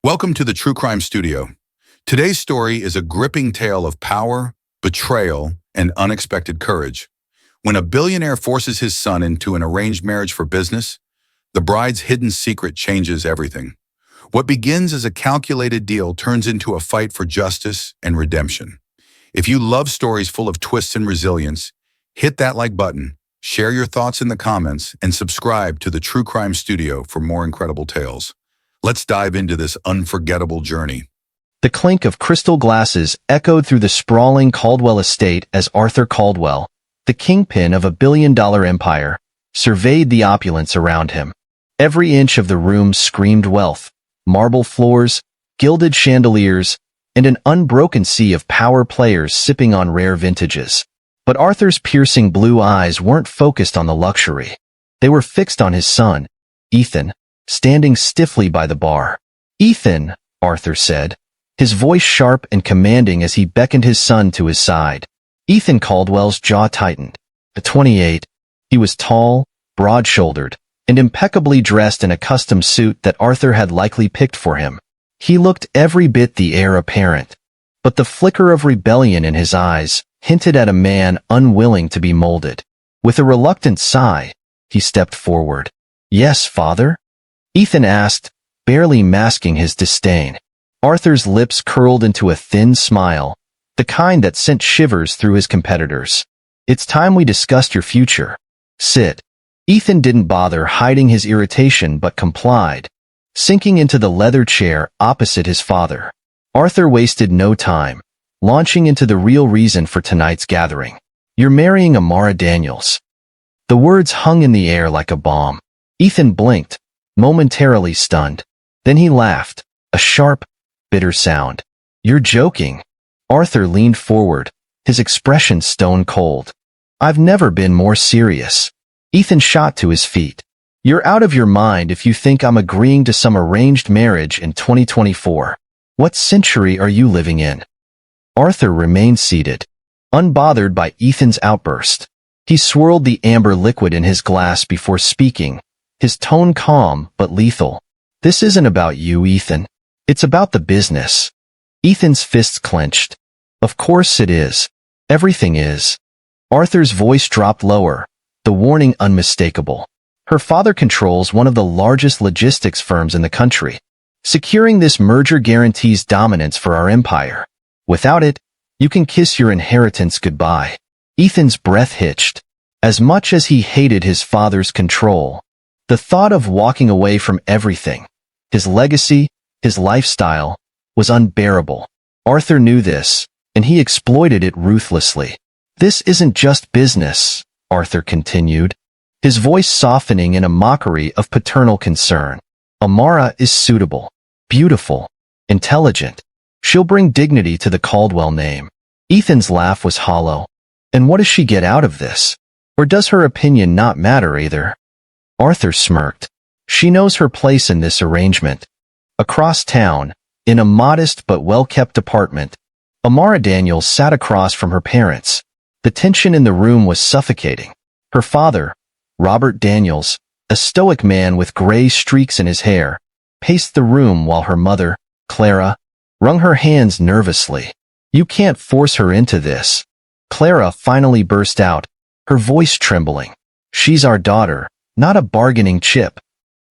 Welcome to the True Crime Studio. Today's story is a gripping tale of power, betrayal, and unexpected courage. When a billionaire forces his son into an arranged marriage for business, the bride's hidden secret changes everything. What begins as a calculated deal turns into a fight for justice and redemption. If you love stories full of twists and resilience, hit that like button, share your thoughts in the comments, and subscribe to the True Crime Studio for more incredible tales. Let's dive into this unforgettable journey. The clink of crystal glasses echoed through the sprawling Caldwell estate as Arthur Caldwell, the kingpin of a billion-dollar empire, surveyed the opulence around him. Every inch of the room screamed wealth: marble floors, gilded chandeliers, and an unbroken sea of power players sipping on rare vintages. But Arthur's piercing blue eyes weren't focused on the luxury. They were fixed on his son, Ethan, standing stiffly by the bar. "Ethan," Arthur said, his voice sharp and commanding as he beckoned his son to his side. Ethan Caldwell's jaw tightened. At 28, he was tall, broad-shouldered, and impeccably dressed in a custom suit that Arthur had likely picked for him. He looked every bit the heir apparent, but the flicker of rebellion in his eyes hinted at a man unwilling to be molded. With a reluctant sigh, he stepped forward. "Yes, father?" Ethan asked, barely masking his disdain. Arthur's lips curled into a thin smile, the kind that sent shivers through his competitors. "It's time we discussed your future. Sit." Ethan didn't bother hiding his irritation but complied, sinking into the leather chair opposite his father. Arthur wasted no time, launching into the real reason for tonight's gathering. "You're marrying Amara Daniels." The words hung in the air like a bomb. Ethan blinked, momentarily stunned. Then he laughed, a sharp, bitter sound. "You're joking." Arthur leaned forward, his expression stone cold. "I've never been more serious." Ethan shot to his feet. "You're out of your mind if you think I'm agreeing to some arranged marriage in 2024. What century are you living in?" Arthur remained seated, unbothered by Ethan's outburst. He swirled the amber liquid in his glass before speaking, his tone calm but lethal. "This isn't about you, Ethan. It's about the business." Ethan's fists clenched. "Of course it is. Everything is." Arthur's voice dropped lower, the warning unmistakable. "Her father controls one of the largest logistics firms in the country. Securing this merger guarantees dominance for our empire. Without it, you can kiss your inheritance goodbye." Ethan's breath hitched. As much as he hated his father's control, the thought of walking away from everything, his legacy, his lifestyle, was unbearable. Arthur knew this, and he exploited it ruthlessly. "This isn't just business," Arthur continued, his voice softening in a mockery of paternal concern. "Amara is suitable, beautiful, intelligent. She'll bring dignity to the Caldwell name." Ethan's laugh was hollow. "And what does she get out of this? Or does her opinion not matter either?" Arthur smirked. "She knows her place in this arrangement." Across town, in a modest but well-kept apartment, Amara Daniels sat across from her parents. The tension in the room was suffocating. Her father, Robert Daniels, a stoic man with gray streaks in his hair, paced the room while her mother, Clara, wrung her hands nervously. "You can't force her into this." Clara finally burst out, her voice trembling. "She's our daughter, not a bargaining chip."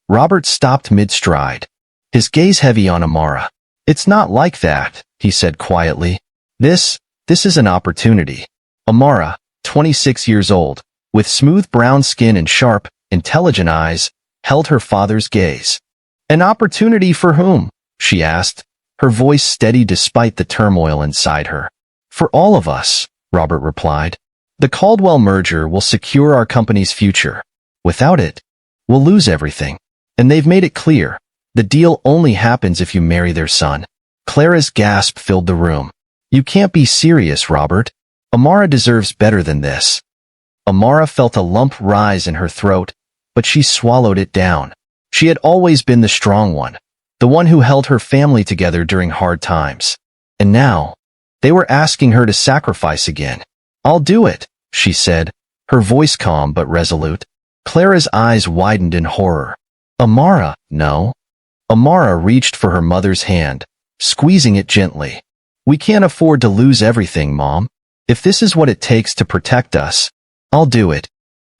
Robert stopped mid-stride, his gaze heavy on Amara. "It's not like that," he said quietly. This is an opportunity." Amara, 26 years old, with smooth brown skin and sharp, intelligent eyes, held her father's gaze. "An opportunity for whom?" she asked, her voice steady despite the turmoil inside her. "For all of us," Robert replied. "The Caldwell merger will secure our company's future. Without it, we'll lose everything. And they've made it clear, the deal only happens if you marry their son." Clara's gasp filled the room. "You can't be serious, Robert. Amara deserves better than this." Amara felt a lump rise in her throat, but she swallowed it down. She had always been the strong one, the one who held her family together during hard times. And now, they were asking her to sacrifice again. "I'll do it," she said, her voice calm but resolute. Clara's eyes widened in horror. "Amara, no. Amara reached for her mother's hand, squeezing it gently. "We can't afford to lose everything, Mom. If this is what it takes to protect us, I'll do it."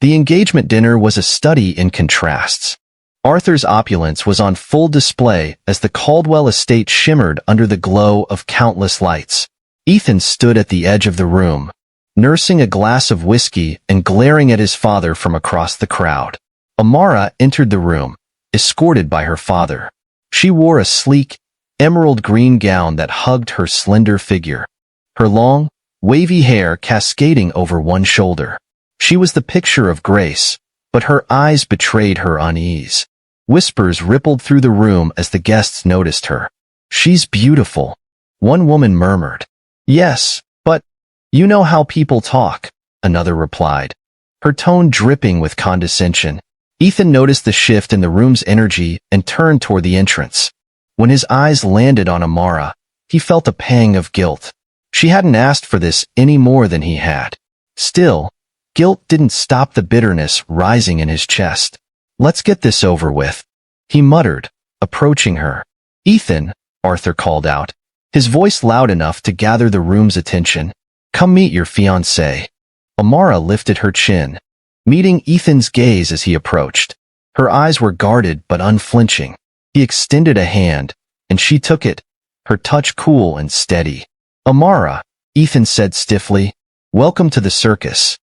The engagement dinner was a study in contrasts. Arthur's opulence was on full display as the Caldwell estate shimmered under the glow of countless lights. Ethan stood at the edge of the room, nursing a glass of whiskey and glaring at his father from across the crowd. Amara entered the room, escorted by her father. She wore a sleek, emerald green gown that hugged her slender figure, her long, wavy hair cascading over one shoulder. She was the picture of grace, but her eyes betrayed her unease. Whispers rippled through the room as the guests noticed her. "She's beautiful," one woman murmured. "Yes, but you know how people talk," another replied, her tone dripping with condescension. Ethan noticed the shift in the room's energy and turned toward the entrance. When his eyes landed on Amara, he felt a pang of guilt. She hadn't asked for this any more than he had. Still, guilt didn't stop the bitterness rising in his chest. "Let's get this over with," he muttered, approaching her. "Ethan," Arthur called out, his voice loud enough to gather the room's attention. "Come meet your fiancé." Amara lifted her chin, meeting Ethan's gaze as he approached. Her eyes were guarded but unflinching. He extended a hand, and she took it, her touch cool and steady. "Amara," Ethan said stiffly, "welcome to the circus."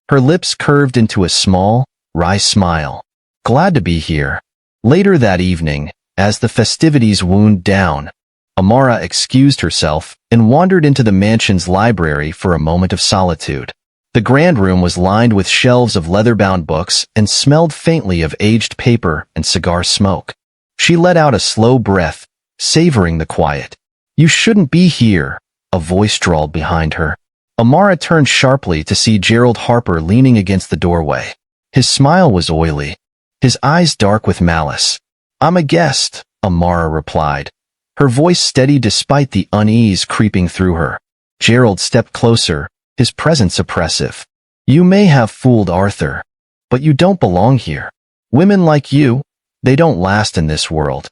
Her lips curved into a small, wry smile. "Glad to be here." Later that evening, as the festivities wound down, Amara excused herself and wandered into the mansion's library for a moment of solitude. The grand room was lined with shelves of leather-bound books and smelled faintly of aged paper and cigar smoke. She let out a slow breath, savoring the quiet. "You shouldn't be here," a voice drawled behind her. Amara turned sharply to see Gerald Harper leaning against the doorway. His smile was oily, his eyes dark with malice. "I'm a guest," Amara replied, her voice steady despite the unease creeping through her. Gerald stepped closer, his presence oppressive. "You may have fooled Arthur, but you don't belong here. Women like you, they don't last in this world."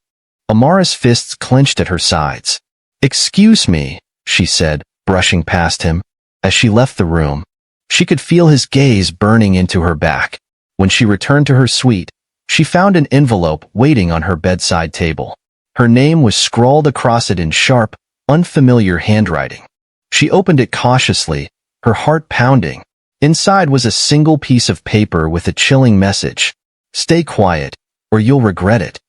Amara's fists clenched at her sides. "Excuse me," she said, brushing past him. As she left the room, she could feel his gaze burning into her back. When she returned to her suite, she found an envelope waiting on her bedside table. Her name was scrawled across it in sharp, unfamiliar handwriting. She opened it cautiously, her heart pounding. Inside was a single piece of paper with a chilling message. "Stay quiet, or you'll regret it."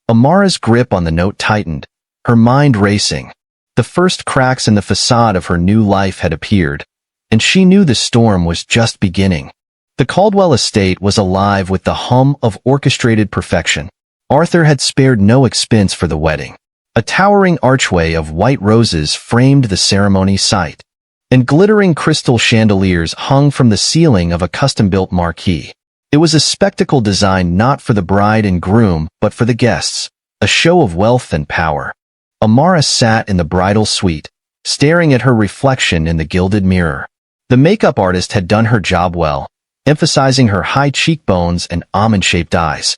Amara's grip on the note tightened, her mind racing. The first cracks in the facade of her new life had appeared, and she knew the storm was just beginning. The Caldwell estate was alive with the hum of orchestrated perfection. Arthur had spared no expense for the wedding. A towering archway of white roses framed the ceremony site, and glittering crystal chandeliers hung from the ceiling of a custom-built marquee. It was a spectacle designed not for the bride and groom, but for the guests, a show of wealth and power. Amara sat in the bridal suite, staring at her reflection in the gilded mirror. The makeup artist had done her job well, emphasizing her high cheekbones and almond-shaped eyes.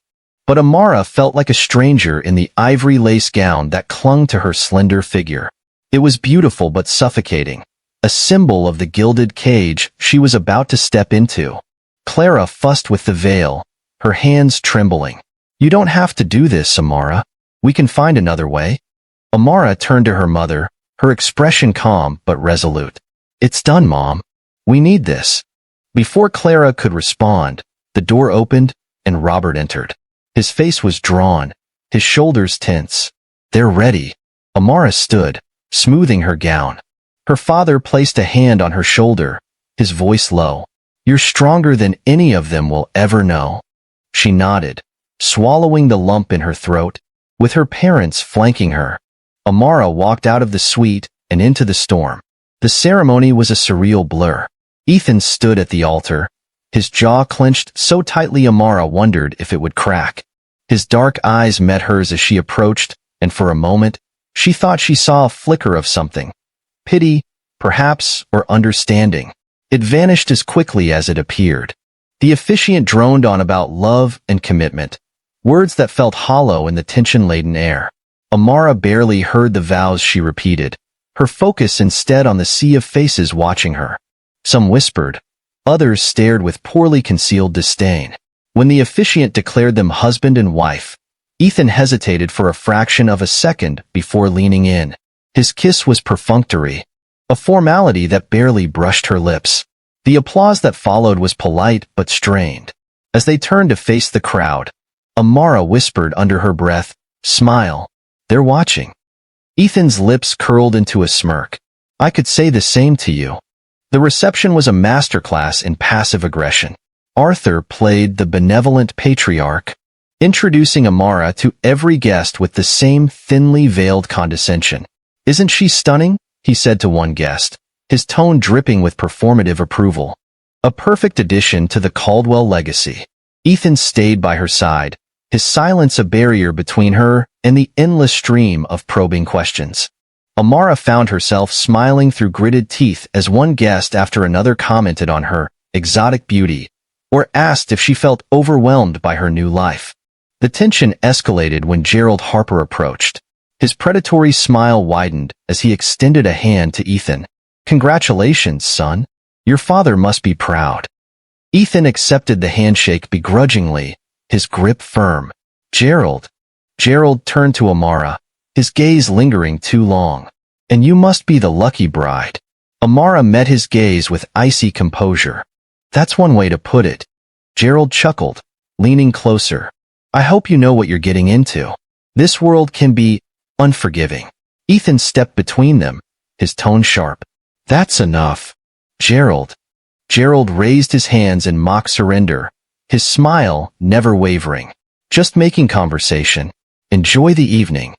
But Amara felt like a stranger in the ivory lace gown that clung to her slender figure. It was beautiful but suffocating, a symbol of the gilded cage she was about to step into. Clara fussed with the veil, her hands trembling. "You don't have to do this, Amara. We can find another way." Amara turned to her mother, her expression calm but resolute. "It's done, Mom. We need this." Before Clara could respond, the door opened and Robert entered. His face was drawn, his shoulders tense. "They're ready." Amara stood, smoothing her gown. Her father placed a hand on her shoulder, his voice low. "You're stronger than any of them will ever know." She nodded, swallowing the lump in her throat. With her parents flanking her, Amara walked out of the suite and into the storm. The ceremony was a surreal blur. Ethan stood at the altar, his jaw clenched so tightly Amara wondered if it would crack. His dark eyes met hers as she approached, and for a moment, she thought she saw a flicker of something. Pity, perhaps, or understanding. It vanished as quickly as it appeared. The officiant droned on about love and commitment, words that felt hollow in the tension-laden air. Amara barely heard the vows she repeated, her focus instead on the sea of faces watching her. Some whispered, others stared with poorly concealed disdain. When the officiant declared them husband and wife, Ethan hesitated for a fraction of a second before leaning in. His kiss was perfunctory, a formality that barely brushed her lips. The applause that followed was polite but strained. As they turned to face the crowd, Amara whispered under her breath, "Smile. They're watching." Ethan's lips curled into a smirk. "I could say the same to you." The reception was a masterclass in passive aggression. Arthur played the benevolent patriarch, introducing Amara to every guest with the same thinly veiled condescension. "Isn't she stunning?" he said to one guest, his tone dripping with performative approval. A perfect addition to the Caldwell legacy. Ethan stayed by her side, his silence a barrier between her and the endless stream of probing questions. Amara found herself smiling through gritted teeth as one guest after another commented on her exotic beauty, or asked if she felt overwhelmed by her new life. The tension escalated when Gerald Harper approached. His predatory smile widened as he extended a hand to Ethan. "Congratulations, son. Your father must be proud." Ethan accepted the handshake begrudgingly, his grip firm. "Gerald." Gerald turned to Amara, his gaze lingering too long. "And you must be the lucky bride." Amara met his gaze with icy composure. "That's one way to put it." Gerald chuckled, leaning closer. "I hope you know what you're getting into. This world can be unforgiving." Ethan stepped between them, his tone sharp. "That's enough, Gerald." Gerald raised his hands in mock surrender, his smile never wavering. "Just making conversation. Enjoy the evening."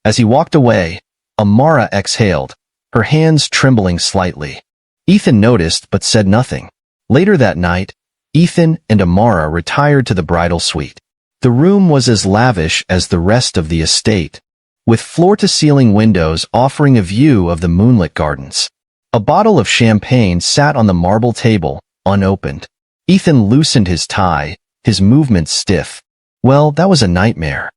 As he walked away, Amara exhaled, her hands trembling slightly. Ethan noticed but said nothing. Later that night, Ethan and Amara retired to the bridal suite. The room was as lavish as the rest of the estate, with floor-to-ceiling windows offering a view of the moonlit gardens. A bottle of champagne sat on the marble table, unopened. Ethan loosened his tie, his movements stiff. Well, that was a nightmare.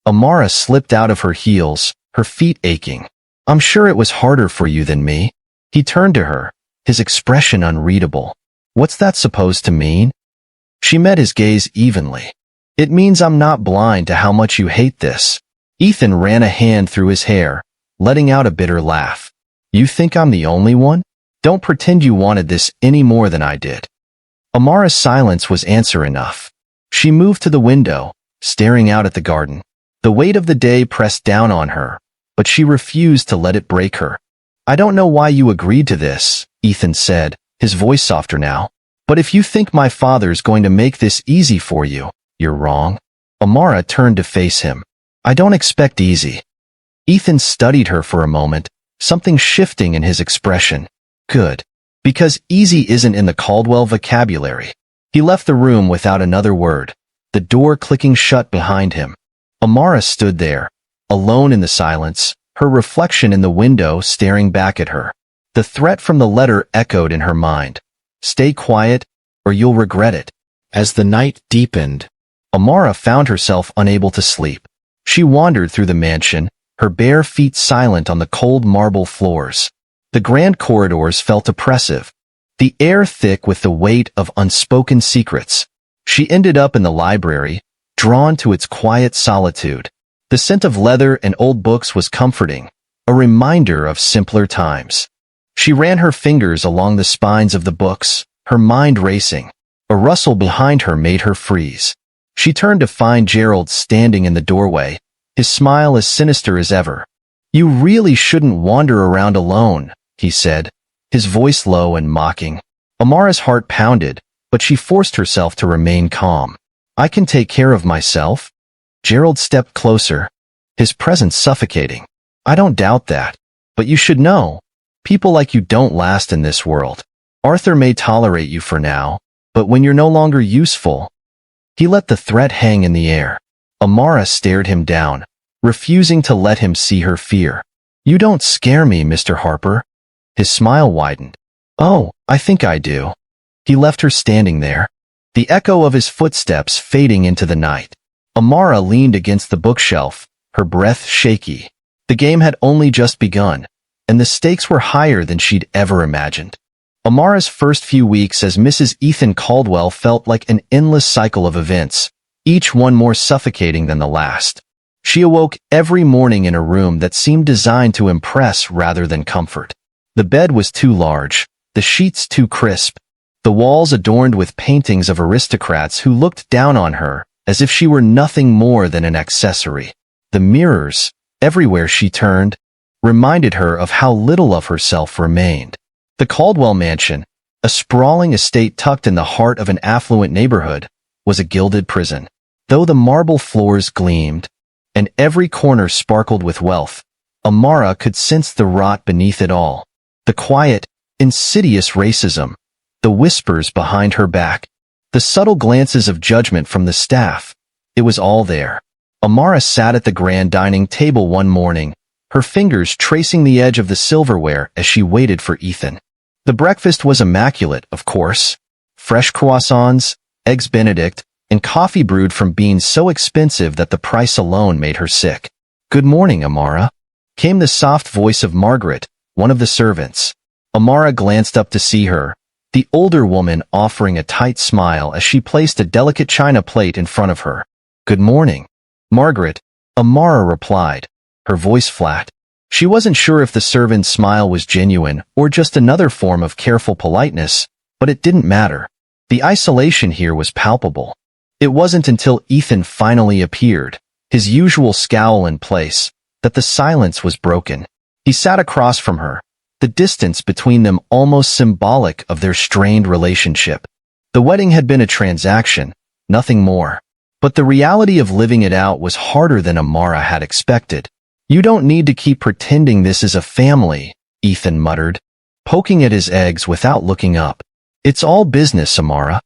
Amara slipped out of her heels, her feet aching. "I'm sure it was harder for you than me." He turned to her, his expression unreadable. "What's that supposed to mean?" She met his gaze evenly. "It means I'm not blind to how much you hate this." Ethan ran a hand through his hair, letting out a bitter laugh. "You think I'm the only one? Don't pretend you wanted this any more than I did." Amara's silence was answer enough. She moved to the window, staring out at the garden. The weight of the day pressed down on her, but she refused to let it break her. "I don't know why you agreed to this," Ethan said, his voice softer now. "But if you think my father's going to make this easy for you, you're wrong." Amara turned to face him. "I don't expect easy." Ethan studied her for a moment, something shifting in his expression. "Good. Because easy isn't in the Caldwell vocabulary." He left the room without another word, the door clicking shut behind him. Amara stood there, alone in the silence, her reflection in the window staring back at her. The threat from the letter echoed in her mind. "Stay quiet, or you'll regret it." As the night deepened, Amara found herself unable to sleep. She wandered through the mansion, her bare feet silent on the cold marble floors. The grand corridors felt oppressive, the air thick with the weight of unspoken secrets. She ended up in the library, drawn to its quiet solitude. The scent of leather and old books was comforting, a reminder of simpler times. She ran her fingers along the spines of the books, her mind racing. A rustle behind her made her freeze. She turned to find Gerald standing in the doorway, his smile as sinister as ever. "You really shouldn't wander around alone," he said, his voice low and mocking. Amara's heart pounded, but she forced herself to remain calm. "I can take care of myself." Gerald stepped closer, his presence suffocating. "I don't doubt that. But you should know, people like you don't last in this world. Arthur may tolerate you for now, but when you're no longer useful..." He let the threat hang in the air. Amara stared him down, refusing to let him see her fear. "You don't scare me, Mr. Harper." His smile widened. "Oh, I think I do." He left her standing there, the echo of his footsteps fading into the night. Amara leaned against the bookshelf, her breath shaky. The game had only just begun, and the stakes were higher than she'd ever imagined. Amara's first few weeks as Mrs. Ethan Caldwell felt like an endless cycle of events, each one more suffocating than the last. She awoke every morning in a room that seemed designed to impress rather than comfort. The bed was too large, the sheets too crisp, the walls adorned with paintings of aristocrats who looked down on her as if she were nothing more than an accessory. The mirrors, everywhere she turned, reminded her of how little of herself remained. The Caldwell mansion, a sprawling estate tucked in the heart of an affluent neighborhood, was a gilded prison. Though the marble floors gleamed, and every corner sparkled with wealth, Amara could sense the rot beneath it all. The quiet, insidious racism, the whispers behind her back, the subtle glances of judgment from the staff. It was all there. Amara sat at the grand dining table one morning, her fingers tracing the edge of the silverware as she waited for Ethan. The breakfast was immaculate, of course. Fresh croissants, eggs Benedict, and coffee brewed from beans so expensive that the price alone made her sick. "Good morning, Amara," came the soft voice of Margaret, one of the servants. Amara glanced up to see her, the older woman offering a tight smile as she placed a delicate china plate in front of her. "Good morning, Margaret," Amara replied, her voice flat. She wasn't sure if the servant's smile was genuine or just another form of careful politeness, but it didn't matter. The isolation here was palpable. It wasn't until Ethan finally appeared, his usual scowl in place, that the silence was broken. He sat across from her, the distance between them almost symbolic of their strained relationship. The wedding had been a transaction, nothing more. But the reality of living it out was harder than Amara had expected. "You don't need to keep pretending this is a family," Ethan muttered, poking at his eggs without looking up. "It's all business, Amara."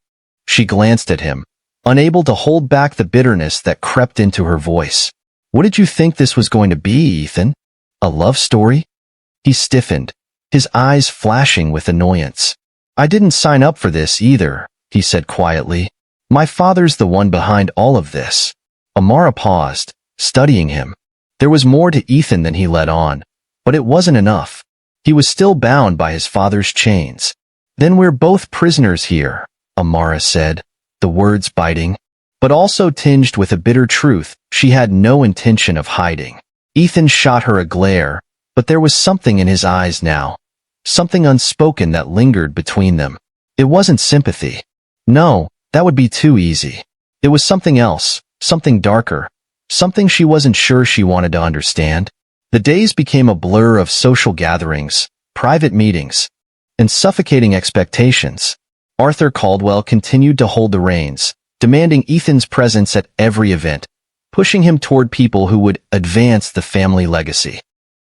She glanced at him, unable to hold back the bitterness that crept into her voice. "What did you think this was going to be, Ethan? A love story?" He stiffened, his eyes flashing with annoyance. "I didn't sign up for this either," he said quietly. "My father's the one behind all of this." Amara paused, studying him. There was more to Ethan than he let on, but it wasn't enough. He was still bound by his father's chains. "Then we're both prisoners here," Amara said, the words biting, but also tinged with a bitter truth she had no intention of hiding. Ethan shot her a glare, but there was something in his eyes now, something unspoken that lingered between them. It wasn't sympathy. No, that would be too easy. It was something else, something darker, something she wasn't sure she wanted to understand. The days became a blur of social gatherings, private meetings, and suffocating expectations. Arthur Caldwell continued to hold the reins, demanding Ethan's presence at every event, pushing him toward people who would advance the family legacy.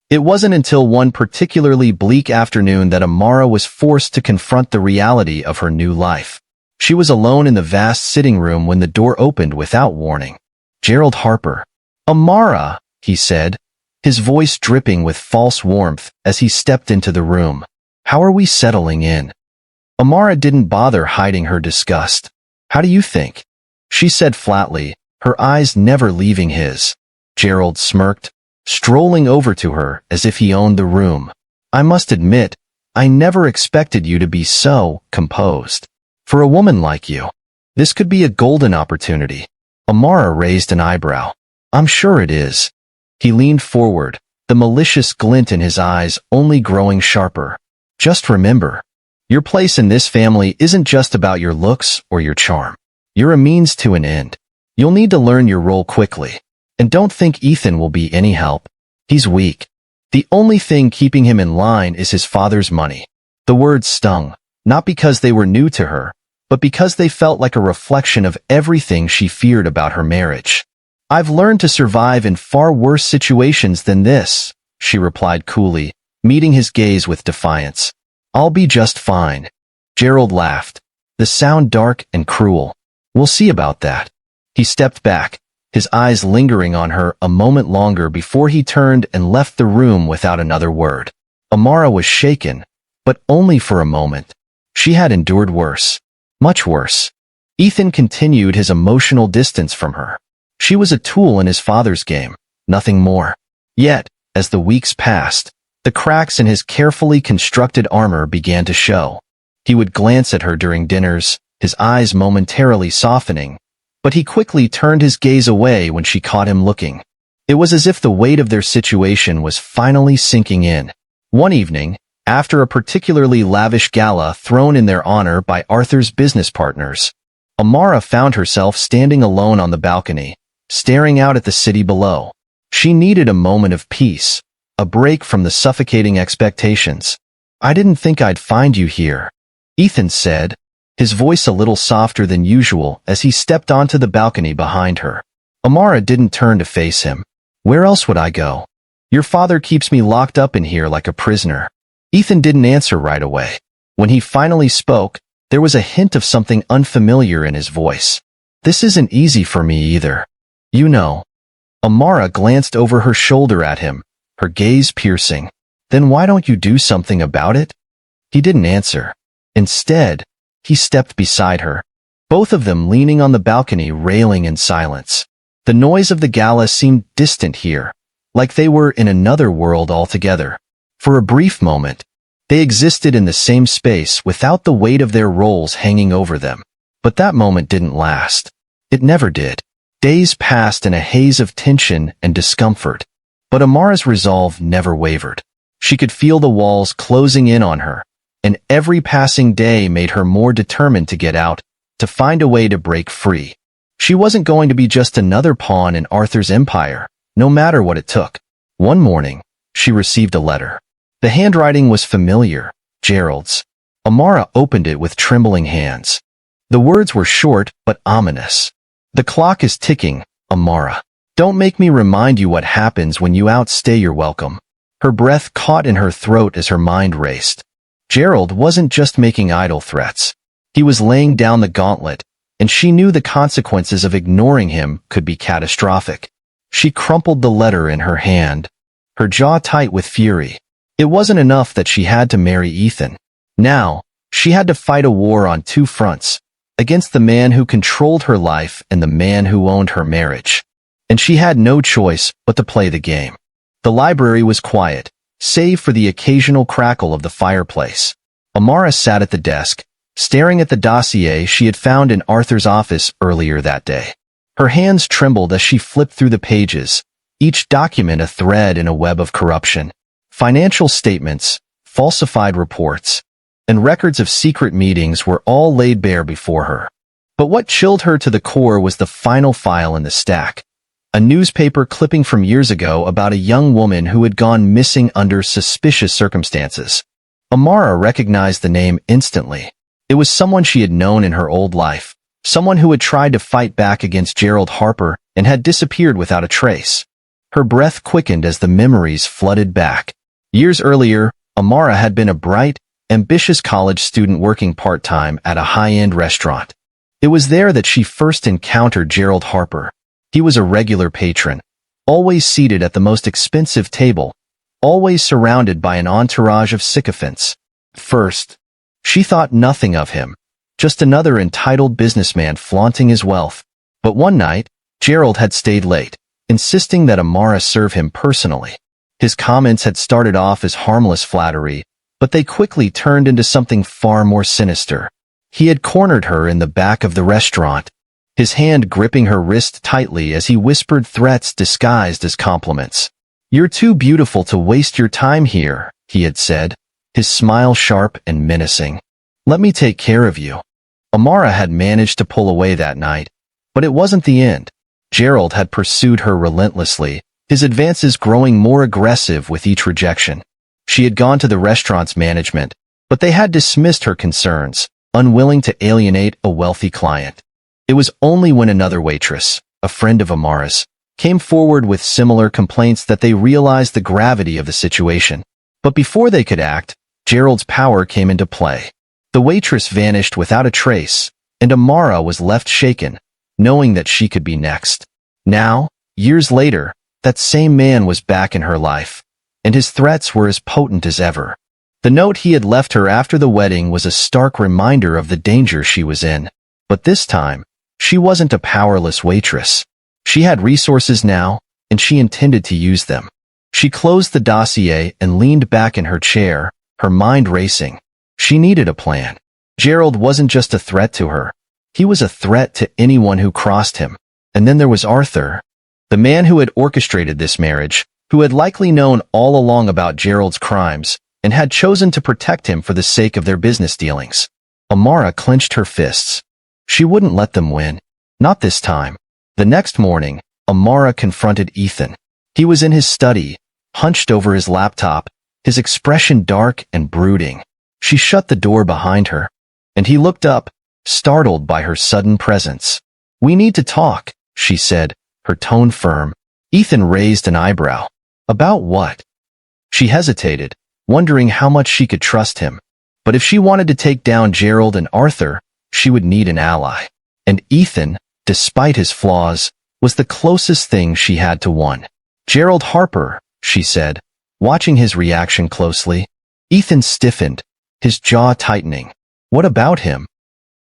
It wasn't until one particularly bleak afternoon that Amara was forced to confront the reality of her new life. She was alone in the vast sitting room when the door opened without warning. Gerald Harper. "Amara," he said, his voice dripping with false warmth as he stepped into the room. "How are we settling in?" Amara didn't bother hiding her disgust. "How do you think?" she said flatly, her eyes never leaving his. Gerald smirked, strolling over to her as if he owned the room. "I must admit, I never expected you to be so composed. For a woman like you, this could be a golden opportunity." Amara raised an eyebrow. "I'm sure it is." He leaned forward, the malicious glint in his eyes only growing sharper. "Just remember, your place in this family isn't just about your looks or your charm. You're a means to an end. You'll need to learn your role quickly. And don't think Ethan will be any help. He's weak. The only thing keeping him in line is his father's money." The words stung, not because they were new to her, but because they felt like a reflection of everything she feared about her marriage. "I've learned to survive in far worse situations than this," she replied coolly, meeting his gaze with defiance. "I'll be just fine." Gerald laughed, the sound dark and cruel. "We'll see about that." He stepped back, his eyes lingering on her a moment longer before he turned and left the room without another word. Amara was shaken, but only for a moment. She had endured worse. Much worse. Ethan continued his emotional distance from her. She was a tool in his father's game, nothing more. Yet, as the weeks passed, the cracks in his carefully constructed armor began to show. He would glance at her during dinners, his eyes momentarily softening, but he quickly turned his gaze away when she caught him looking. It was as if the weight of their situation was finally sinking in. One evening, after a particularly lavish gala thrown in their honor by Arthur's business partners, Amara found herself standing alone on the balcony, staring out at the city below. She needed a moment of peace, a break from the suffocating expectations. "I didn't think I'd find you here," Ethan said, his voice a little softer than usual as he stepped onto the balcony behind her. Amara didn't turn to face him. "Where else would I go? Your father keeps me locked up in here like a prisoner." Ethan didn't answer right away. When he finally spoke, there was a hint of something unfamiliar in his voice. "This isn't easy for me either. You know." Amara glanced over her shoulder at him, her gaze piercing. "Then why don't you do something about it?" He didn't answer. Instead, he stepped beside her, both of them leaning on the balcony railing in silence. The noise of the gala seemed distant here, like they were in another world altogether. For a brief moment, they existed in the same space without the weight of their roles hanging over them. But that moment didn't last. It never did. Days passed in a haze of tension and discomfort, but Amara's resolve never wavered. She could feel the walls closing in on her, and every passing day made her more determined to get out, to find a way to break free. She wasn't going to be just another pawn in Arthur's empire, no matter what it took. One morning, she received a letter. The handwriting was familiar, Gerald's. Amara opened it with trembling hands. The words were short but ominous. "The clock is ticking, Amara. Don't make me remind you what happens when you outstay your welcome." Her breath caught in her throat as her mind raced. Gerald wasn't just making idle threats. He was laying down the gauntlet, and she knew the consequences of ignoring him could be catastrophic. She crumpled the letter in her hand, her jaw tight with fury. It wasn't enough that she had to marry Ethan. Now, she had to fight a war on two fronts, against the man who controlled her life and the man who owned her marriage. And she had no choice but to play the game. The library was quiet, save for the occasional crackle of the fireplace. Amara sat at the desk, staring at the dossier she had found in Arthur's office earlier that day. Her hands trembled as she flipped through the pages, each document a thread in a web of corruption. Financial statements, falsified reports, and records of secret meetings were all laid bare before her. But what chilled her to the core was the final file in the stack. A newspaper clipping from years ago about a young woman who had gone missing under suspicious circumstances. Amara recognized the name instantly. It was someone she had known in her old life, someone who had tried to fight back against Gerald Harper and had disappeared without a trace. Her breath quickened as the memories flooded back. Years earlier, Amara had been a bright, ambitious college student working part-time at a high-end restaurant. It was there that she first encountered Gerald Harper. He was a regular patron, always seated at the most expensive table, always surrounded by an entourage of sycophants. First, she thought nothing of him, just another entitled businessman flaunting his wealth. But one night, Gerald had stayed late, insisting that Amara serve him personally. His comments had started off as harmless flattery, but they quickly turned into something far more sinister. He had cornered her in the back of the restaurant, his hand gripping her wrist tightly as he whispered threats disguised as compliments. "You're too beautiful to waste your time here," he had said, his smile sharp and menacing. "Let me take care of you." Amara had managed to pull away that night, but it wasn't the end. Gerald had pursued her relentlessly, his advances growing more aggressive with each rejection. She had gone to the restaurant's management, but they had dismissed her concerns, unwilling to alienate a wealthy client. It was only when another waitress, a friend of Amara's, came forward with similar complaints that they realized the gravity of the situation. But before they could act, Gerald's power came into play. The waitress vanished without a trace, and Amara was left shaken, knowing that she could be next. Now, years later, that same man was back in her life, and his threats were as potent as ever. The note he had left her after the wedding was a stark reminder of the danger she was in. But this time, she wasn't a powerless waitress. She had resources now, and she intended to use them. She closed the dossier and leaned back in her chair, her mind racing. She needed a plan. Gerald wasn't just a threat to her. He was a threat to anyone who crossed him. And then there was Arthur, the man who had orchestrated this marriage, who had likely known all along about Gerald's crimes, and had chosen to protect him for the sake of their business dealings. Amara clenched her fists. She wouldn't let them win. Not this time. The next morning, Amara confronted Ethan. He was in his study, hunched over his laptop, his expression dark and brooding. She shut the door behind her, and he looked up, startled by her sudden presence. "We need to talk," she said, her tone firm. Ethan raised an eyebrow. "About what?" She hesitated, wondering how much she could trust him. But if she wanted to take down Gerald and Arthur, she would need an ally. And Ethan, despite his flaws, was the closest thing she had to one. "Gerald Harper," she said, watching his reaction closely. Ethan stiffened, his jaw tightening. "What about him?"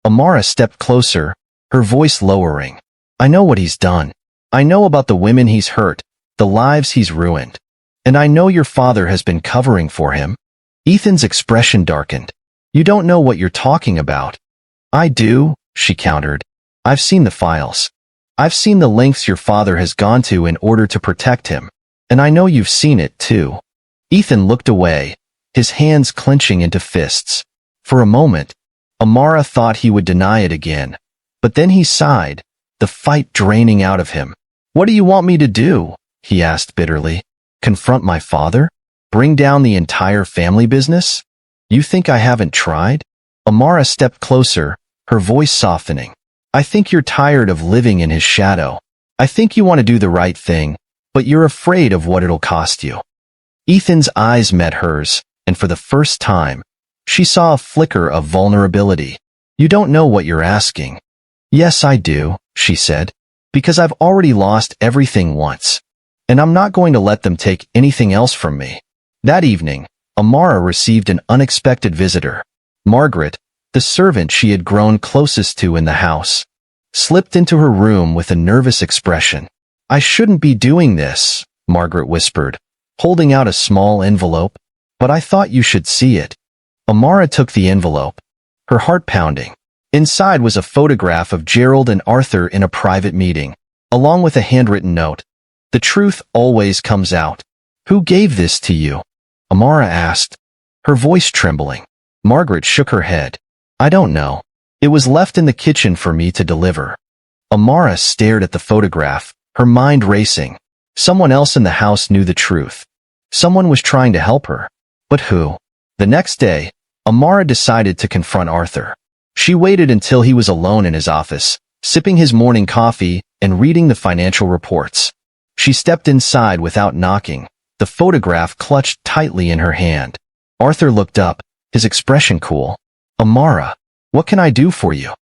Amara stepped closer, her voice lowering. "I know what he's done. I know about the women he's hurt, the lives he's ruined. And I know your father has been covering for him." Ethan's expression darkened. "You don't know what you're talking about." "I do," she countered. "I've seen the files. I've seen the lengths your father has gone to in order to protect him. And I know you've seen it, too." Ethan looked away, his hands clenching into fists. For a moment, Amara thought he would deny it again. But then he sighed, the fight draining out of him. "What do you want me to do?" he asked bitterly. "Confront my father? Bring down the entire family business? You think I haven't tried?" Amara stepped closer, her voice softening. "I think you're tired of living in his shadow. I think you want to do the right thing, but you're afraid of what it'll cost you." Ethan's eyes met hers, and for the first time, she saw a flicker of vulnerability. "You don't know what you're asking." "Yes, I do," she said, "because I've already lost everything once. And I'm not going to let them take anything else from me." That evening, Amara received an unexpected visitor. Margaret, the servant she had grown closest to in the house, slipped into her room with a nervous expression. "I shouldn't be doing this," Margaret whispered, holding out a small envelope. "But I thought you should see it." Amara took the envelope, her heart pounding. Inside was a photograph of Gerald and Arthur in a private meeting, along with a handwritten note. "The truth always comes out." "Who gave this to you?" Amara asked, her voice trembling. Margaret shook her head. "I don't know. It was left in the kitchen for me to deliver." Amara stared at the photograph, her mind racing. Someone else in the house knew the truth. Someone was trying to help her. But who? The next day, Amara decided to confront Arthur. She waited until he was alone in his office, sipping his morning coffee and reading the financial reports. She stepped inside without knocking, the photograph clutched tightly in her hand. Arthur looked up, his expression cool. "Amara, what can I do for you?"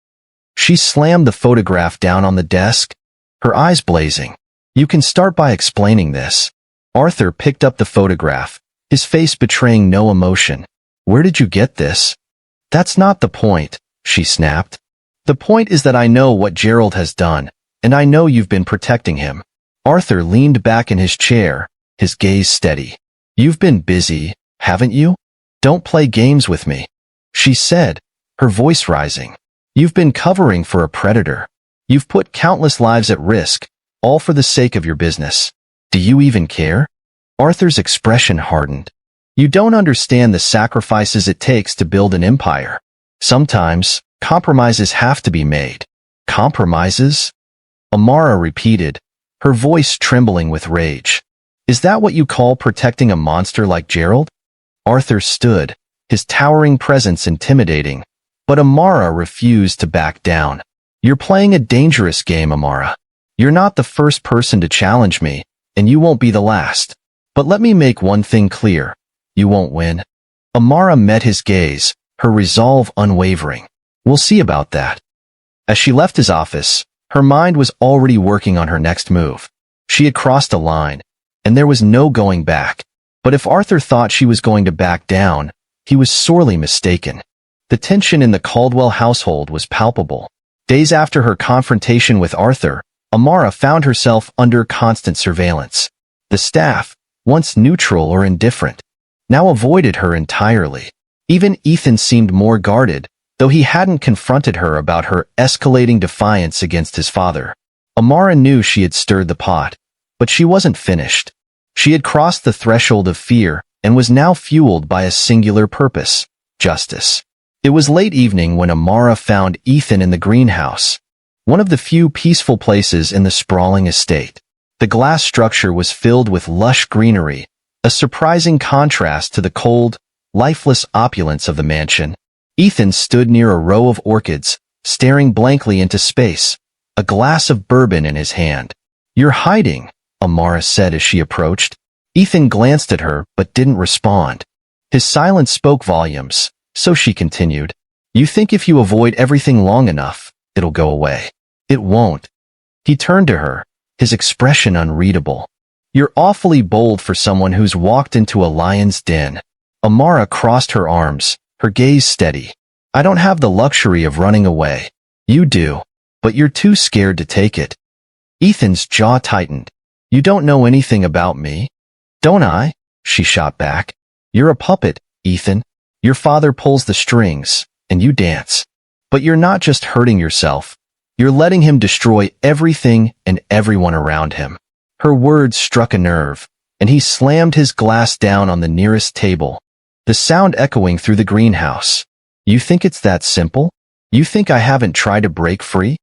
She slammed the photograph down on the desk, her eyes blazing. "You can start by explaining this." Arthur picked up the photograph, his face betraying no emotion. "Where did you get this?" "That's not the point," she snapped. "The point is that I know what Gerald has done, and I know you've been protecting him." Arthur leaned back in his chair, his gaze steady. "You've been busy, haven't you? Don't play games with me," she said, her voice rising. "You've been covering for a predator. You've put countless lives at risk, all for the sake of your business. Do you even care?" Arthur's expression hardened. "You don't understand the sacrifices it takes to build an empire. Sometimes, compromises have to be made." "Compromises?" Amara repeated, her voice trembling with rage. "Is that what you call protecting a monster like Gerald?" Arthur stood, his towering presence intimidating, but Amara refused to back down. "You're playing a dangerous game, Amara. You're not the first person to challenge me, and you won't be the last. But let me make one thing clear. You won't win." Amara met his gaze, her resolve unwavering. "We'll see about that." As she left his office, her mind was already working on her next move. She had crossed a line, and there was no going back. But if Arthur thought she was going to back down, he was sorely mistaken. The tension in the Caldwell household was palpable. Days after her confrontation with Arthur, Amara found herself under constant surveillance. The staff, once neutral or indifferent, now avoided her entirely. Even Ethan seemed more guarded, though he hadn't confronted her about her escalating defiance against his father. Amara knew she had stirred the pot, but she wasn't finished. She had crossed the threshold of fear and was now fueled by a singular purpose: justice. It was late evening when Amara found Ethan in the greenhouse, one of the few peaceful places in the sprawling estate. The glass structure was filled with lush greenery, a surprising contrast to the cold, lifeless opulence of the mansion. Ethan stood near a row of orchids, staring blankly into space, a glass of bourbon in his hand. "You're hiding," Amara said as she approached. Ethan glanced at her but didn't respond. His silence spoke volumes, so she continued, "You think if you avoid everything long enough, it'll go away. It won't." He turned to her, his expression unreadable. "You're awfully bold for someone who's walked into a lion's den." Amara crossed her arms, her gaze steady. "I don't have the luxury of running away. You do, but you're too scared to take it." Ethan's jaw tightened. "You don't know anything about me." "Don't I?" she shot back. "You're a puppet, Ethan. Your father pulls the strings, and you dance. But you're not just hurting yourself. You're letting him destroy everything and everyone around him." Her words struck a nerve, and he slammed his glass down on the nearest table, the sound echoing through the greenhouse. "You think it's that simple? You think I haven't tried to break free?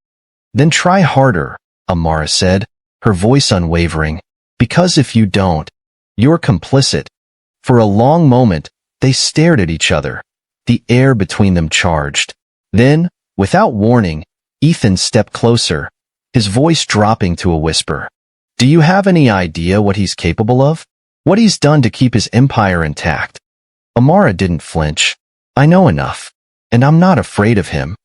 Then try harder," Amara said, her voice unwavering. "Because if you don't, you're complicit." For a long moment, they stared at each other, the air between them charged. Then, without warning, Ethan stepped closer, his voice dropping to a whisper. "Do you have any idea what he's capable of? What he's done to keep his empire intact?" Amara didn't flinch. "I know enough, and I'm not afraid of him."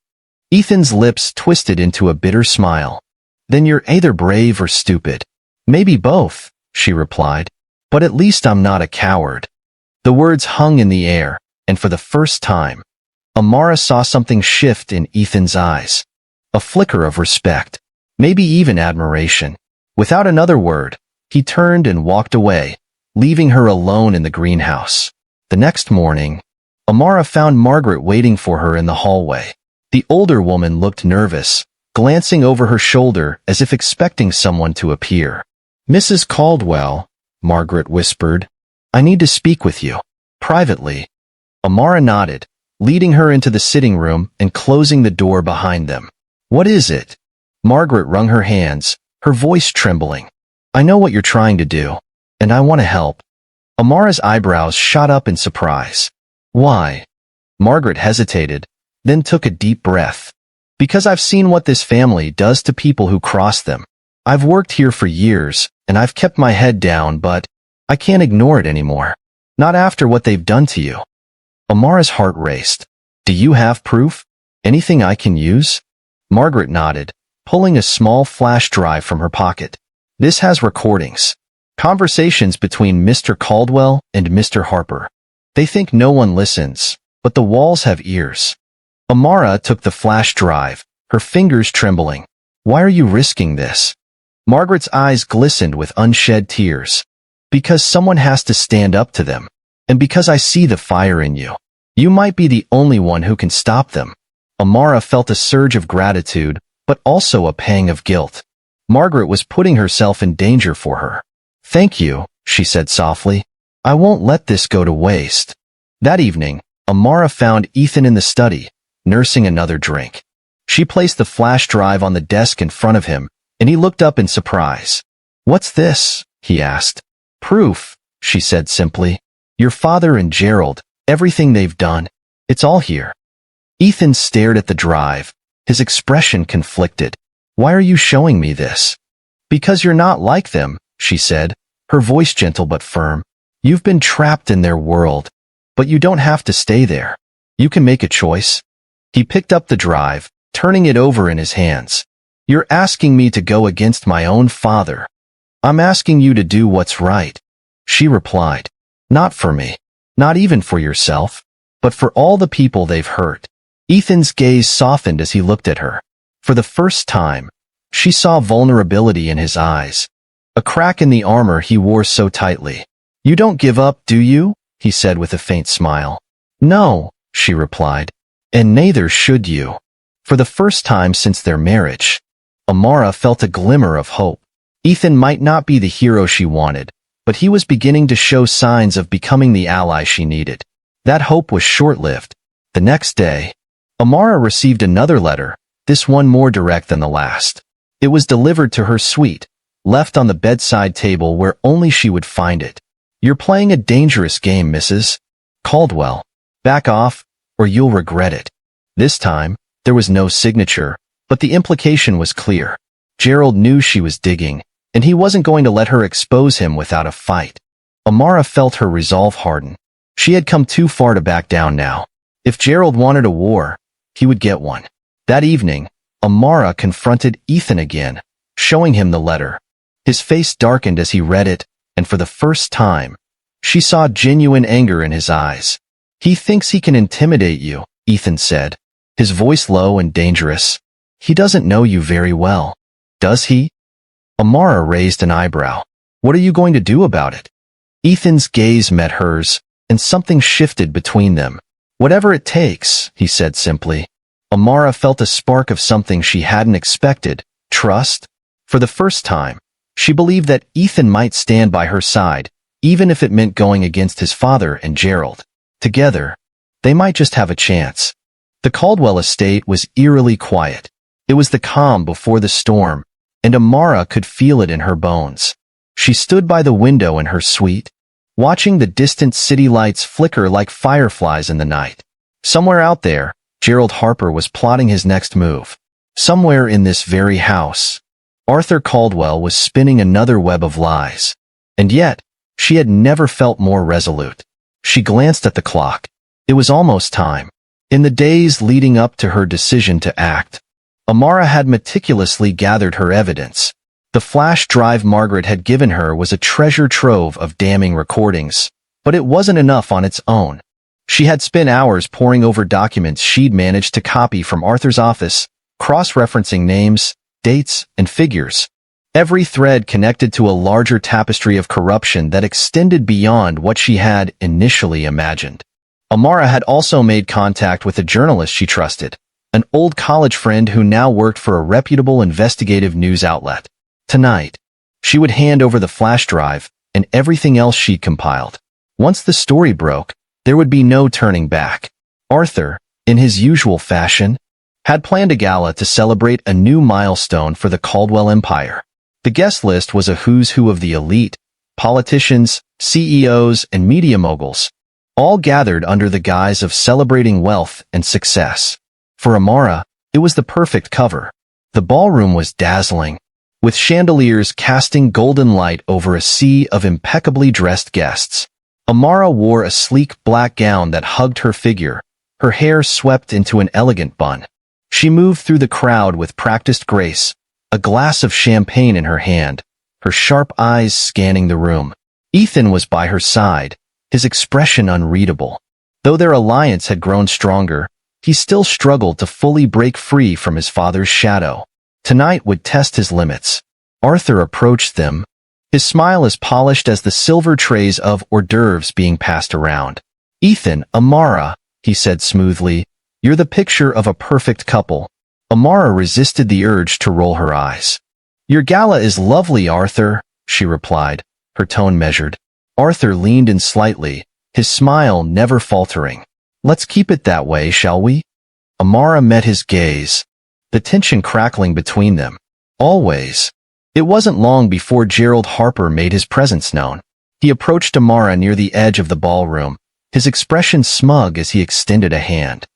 Ethan's lips twisted into a bitter smile. "Then you're either brave or stupid." "Maybe both," she replied. "But at least I'm not a coward." The words hung in the air, and for the first time, Amara saw something shift in Ethan's eyes. A flicker of respect, maybe even admiration. Without another word, he turned and walked away, leaving her alone in the greenhouse. The next morning, Amara found Margaret waiting for her in the hallway. The older woman looked nervous, glancing over her shoulder as if expecting someone to appear. "Mrs. Caldwell," Margaret whispered, "I need to speak with you, privately." Amara nodded, leading her into the sitting room and closing the door behind them. "What is it?" Margaret wrung her hands, her voice trembling. "I know what you're trying to do, and I want to help." Amara's eyebrows shot up in surprise. "Why?" Margaret hesitated, then took a deep breath. "Because I've seen what this family does to people who cross them. I've worked here for years, and I've kept my head down, but I can't ignore it anymore. Not after what they've done to you." Amara's heart raced. "Do you have proof? Anything I can use?" Margaret nodded, pulling a small flash drive from her pocket. "This has recordings. Conversations between Mr. Caldwell and Mr. Harper. They think no one listens, but the walls have ears." Amara took the flash drive, her fingers trembling. "Why are you risking this?" Margaret's eyes glistened with unshed tears. "Because someone has to stand up to them, and because I see the fire in you. You might be the only one who can stop them." Amara felt a surge of gratitude, but also a pang of guilt. Margaret was putting herself in danger for her. "Thank you," she said softly. "I won't let this go to waste." That evening, Amara found Ethan in the study, nursing another drink. She placed the flash drive on the desk in front of him, and he looked up in surprise. "What's this?" he asked. "Proof," she said simply. "Your father and Gerald, everything they've done. It's all here." Ethan stared at the drive, his expression conflicted. "Why are you showing me this?" "Because you're not like them," she said, her voice gentle but firm. "You've been trapped in their world, but you don't have to stay there. You can make a choice." He picked up the drive, turning it over in his hands. "You're asking me to go against my own father." "I'm asking you to do what's right," she replied. "Not for me, not even for yourself, but for all the people they've hurt." Ethan's gaze softened as he looked at her. For the first time, She saw vulnerability in his eyes, a crack in the armor he wore so tightly. "You don't give up, do you?" he said with a faint smile. "No," she replied, "and neither should you." For the first time since their marriage, Amara felt a glimmer of hope. Ethan might not be the hero she wanted, but he was beginning to show signs of becoming the ally she needed. That hope was short-lived. The next day, Amara received another letter, this one more direct than the last. It was delivered to her suite, left on the bedside table where only she would find it. "You're playing a dangerous game, Mrs. Caldwell. Back off, or you'll regret it." This time, there was no signature, but the implication was clear. Gerald knew she was digging, and he wasn't going to let her expose him without a fight. Amara felt her resolve harden. She had come too far to back down now. If Gerald wanted a war, he would get one. That evening, Amara confronted Ethan again, showing him the letter. His face darkened as he read it, and for the first time, she saw genuine anger in his eyes. "He thinks he can intimidate you," Ethan said, his voice low and dangerous. "He doesn't know you very well, does he?" Amara raised an eyebrow. "What are you going to do about it?" Ethan's gaze met hers, and something shifted between them. "Whatever it takes," he said simply. Amara felt a spark of something she hadn't expected, trust. For the first time, she believed that Ethan might stand by her side, even if it meant going against his father and Gerald. Together, they might just have a chance. The Caldwell estate was eerily quiet. It was the calm before the storm, and Amara could feel it in her bones. She stood by the window in her suite, watching the distant city lights flicker like fireflies in the night. Somewhere out there, Gerald Harper was plotting his next move. Somewhere in this very house, Arthur Caldwell was spinning another web of lies. And yet, she had never felt more resolute. She glanced at the clock. It was almost time. In the days leading up to her decision to act, Amara had meticulously gathered her evidence. The flash drive Margaret had given her was a treasure trove of damning recordings, but it wasn't enough on its own. She had spent hours poring over documents she'd managed to copy from Arthur's office, cross-referencing names, dates, and figures. Every thread connected to a larger tapestry of corruption that extended beyond what she had initially imagined. Amara had also made contact with a journalist she trusted, an old college friend who now worked for a reputable investigative news outlet. Tonight, she would hand over the flash drive and everything else she'd compiled. Once the story broke, there would be no turning back. Arthur, in his usual fashion, had planned a gala to celebrate a new milestone for the Caldwell Empire. The guest list was a who's who of the elite, politicians, CEOs, and media moguls, all gathered under the guise of celebrating wealth and success. For Amara, it was the perfect cover. The ballroom was dazzling, with chandeliers casting golden light over a sea of impeccably dressed guests. Amara wore a sleek black gown that hugged her figure, her hair swept into an elegant bun. She moved through the crowd with practiced grace, a glass of champagne in her hand, her sharp eyes scanning the room. Ethan was by her side, his expression unreadable. Though their alliance had grown stronger, he still struggled to fully break free from his father's shadow. Tonight would test his limits. Arthur approached them, his smile as polished as the silver trays of hors d'oeuvres being passed around. "Ethan, Amara," he said smoothly, "you're the picture of a perfect couple." Amara resisted the urge to roll her eyes. "Your gala is lovely, Arthur," she replied, her tone measured. Arthur leaned in slightly, his smile never faltering. "Let's keep it that way, shall we?" Amara met his gaze, the tension crackling between them. Always. It wasn't long before Gerald Harper made his presence known. He approached Amara near the edge of the ballroom, his expression smug as he extended a hand.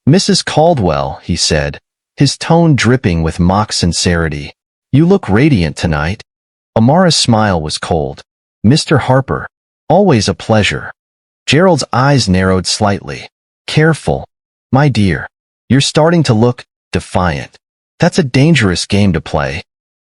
"Mrs. Caldwell," he said, his tone dripping with mock sincerity. "You look radiant tonight." Amara's smile was cold. "Mr. Harper, always a pleasure." Gerald's eyes narrowed slightly. "Careful, my dear. You're starting to look defiant. That's a dangerous game to play."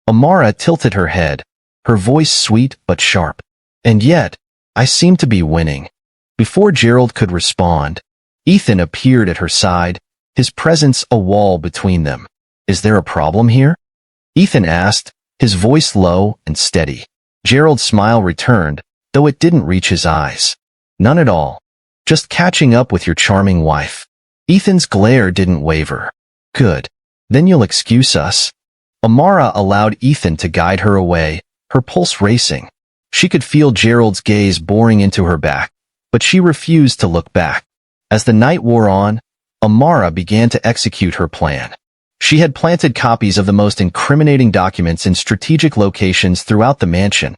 Amara tilted her head, her voice sweet but sharp. "And yet, I seem to be winning." Before Gerald could respond, Ethan appeared at her side, his presence a wall between them. "Is there a problem here?" Ethan asked, his voice low and steady. Gerald's smile returned, though it didn't reach his eyes. None at all. Just catching up with your charming wife. Ethan's glare didn't waver. Good. Then you'll excuse us? Amara allowed Ethan to guide her away, her pulse racing. She could feel Gerald's gaze boring into her back, but she refused to look back. As the night wore on, Amara began to execute her plan. She had planted copies of the most incriminating documents in strategic locations throughout the mansion.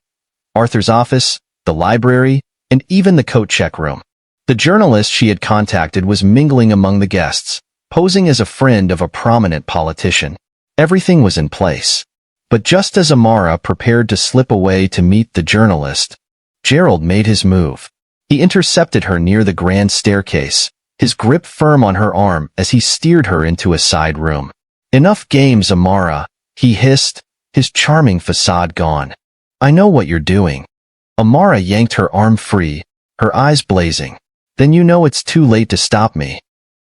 Arthur's office, the library, and even the coat check room. The journalist she had contacted was mingling among the guests, posing as a friend of a prominent politician. Everything was in place. But just as Amara prepared to slip away to meet the journalist, Gerald made his move. He intercepted her near the grand staircase, his grip firm on her arm as he steered her into a side room. Enough games, Amara, he hissed, his charming facade gone. I know what you're doing. Amara yanked her arm free, her eyes blazing. Then you know it's too late to stop me.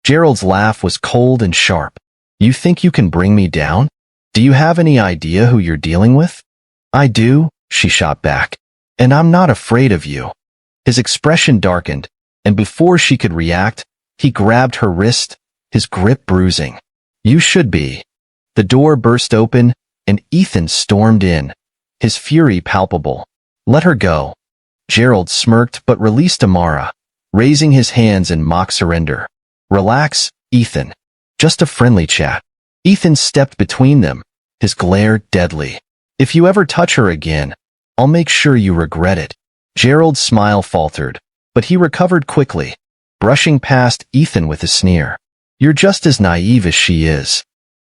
Gerald's laugh was cold and sharp. You think you can bring me down? Do you have any idea who you're dealing with? I do, she shot back. And I'm not afraid of you. His expression darkened, and before she could react, he grabbed her wrist, his grip bruising. You should be. The door burst open, and Ethan stormed in, his fury palpable. Let her go. Gerald smirked but released Amara, raising his hands in mock surrender. Relax, Ethan. Just a friendly chat. Ethan stepped between them, his glare deadly. If you ever touch her again, I'll make sure you regret it. Gerald's smile faltered, but he recovered quickly, brushing past Ethan with a sneer. You're just as naive as she is.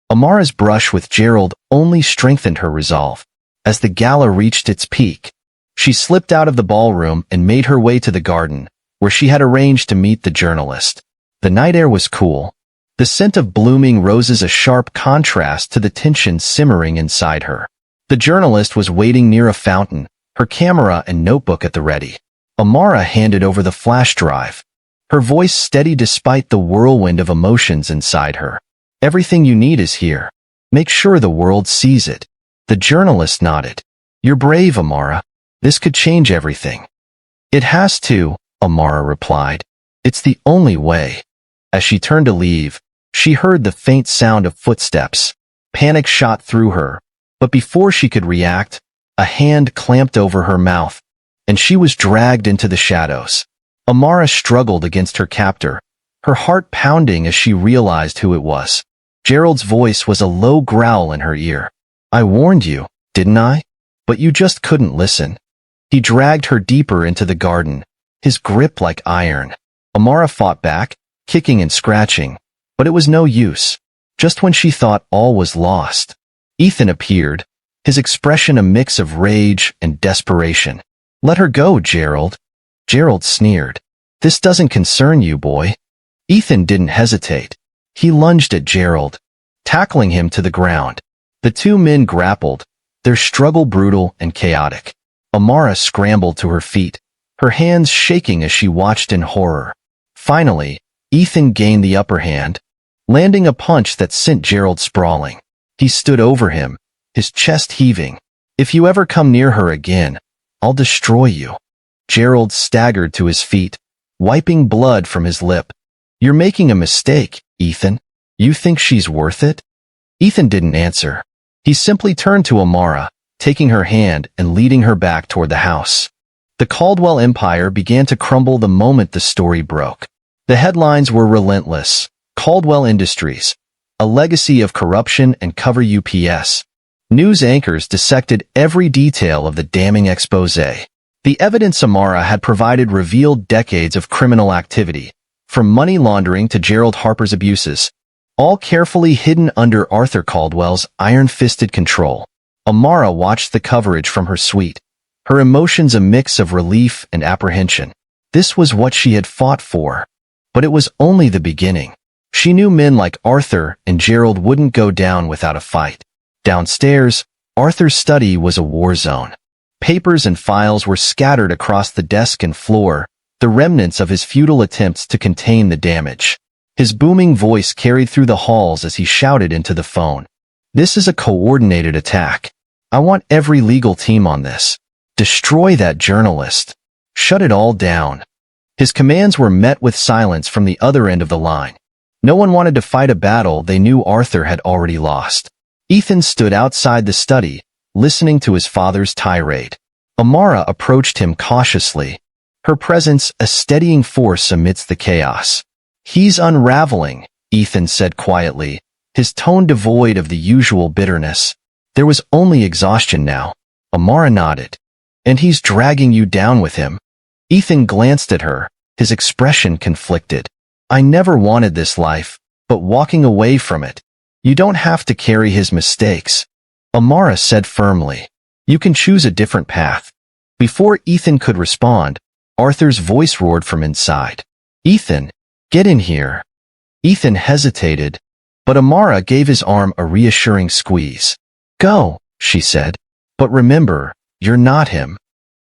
Amara's brush with Gerald only strengthened her resolve. As the gala reached its peak, she slipped out of the ballroom and made her way to the garden, where she had arranged to meet the journalist. The night air was cool, the scent of blooming roses a sharp contrast to the tension simmering inside her. The journalist was waiting near a fountain, her camera and notebook at the ready. Amara handed over the flash drive, her voice steady despite the whirlwind of emotions inside her. Everything you need is here. Make sure the world sees it. The journalist nodded. You're brave, Amara. This could change everything. It has to, Amara replied. It's the only way. As she turned to leave, she heard the faint sound of footsteps. Panic shot through her, but before she could react, a hand clamped over her mouth, and she was dragged into the shadows. Amara struggled against her captor, her heart pounding as she realized who it was. Gerald's voice was a low growl in her ear. I warned you, didn't I? But you just couldn't listen. He dragged her deeper into the garden, his grip like iron. Amara fought back, kicking and scratching, but it was no use. Just when she thought all was lost, Ethan appeared, his expression a mix of rage and desperation. Let her go, Gerald. Gerald sneered. This doesn't concern you, boy. Ethan didn't hesitate. He lunged at Gerald, tackling him to the ground. The two men grappled, their struggle brutal and chaotic. Amara scrambled to her feet, her hands shaking as she watched in horror. Finally, Ethan gained the upper hand, landing a punch that sent Gerald sprawling. He stood over him, his chest heaving. If you ever come near her again, I'll destroy you. Gerald staggered to his feet, wiping blood from his lip. You're making a mistake, Ethan. You think she's worth it? Ethan didn't answer. He simply turned to Amara, taking her hand and leading her back toward the house. The Caldwell empire began to crumble the moment the story broke. The headlines were relentless. Caldwell Industries, a legacy of corruption and cover UPS. News anchors dissected every detail of the damning expose. The evidence Amara had provided revealed decades of criminal activity, from money laundering to Gerald Harper's abuses, all carefully hidden under Arthur Caldwell's iron-fisted control. Amara watched the coverage from her suite, her emotions a mix of relief and apprehension. This was what she had fought for. But it was only the beginning. She knew men like Arthur and Gerald wouldn't go down without a fight. Downstairs, Arthur's study was a war zone. Papers and files were scattered across the desk and floor, the remnants of his futile attempts to contain the damage. His booming voice carried through the halls as he shouted into the phone. This is a coordinated attack. I want every legal team on this. Destroy that journalist. Shut it all down. His commands were met with silence from the other end of the line. No one wanted to fight a battle they knew Arthur had already lost. Ethan stood outside the study, listening to his father's tirade. Amara approached him cautiously, her presence a steadying force amidst the chaos. "He's unraveling," Ethan said quietly, his tone devoid of the usual bitterness. There was only exhaustion now. Amara nodded. "And he's dragging you down with him." Ethan glanced at her, his expression conflicted. "I never wanted this life, but walking away from it. You don't have to carry his mistakes," Amara said firmly. "You can choose a different path." Before Ethan could respond, Arthur's voice roared from inside. "Ethan, get in here." Ethan hesitated, but Amara gave his arm a reassuring squeeze. "Go," she said. "But remember, you're not him."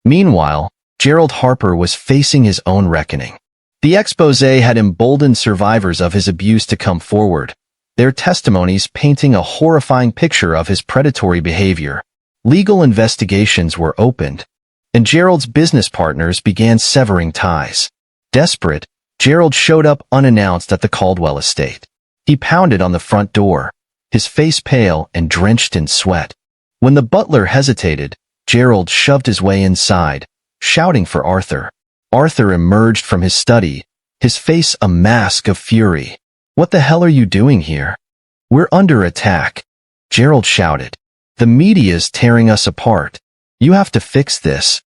Meanwhile, Gerald Harper was facing his own reckoning. The exposé had emboldened survivors of his abuse to come forward, their testimonies painting a horrifying picture of his predatory behavior. Legal investigations were opened, and Gerald's business partners began severing ties. Desperate, Gerald showed up unannounced at the Caldwell estate. He pounded on the front door, his face pale and drenched in sweat. When the butler hesitated, Gerald shoved his way inside, shouting for Arthur. Arthur emerged from his study, his face a mask of fury. "What the hell are you doing here?" "We're under attack," Gerald shouted. "The media's tearing us apart. You have to fix this."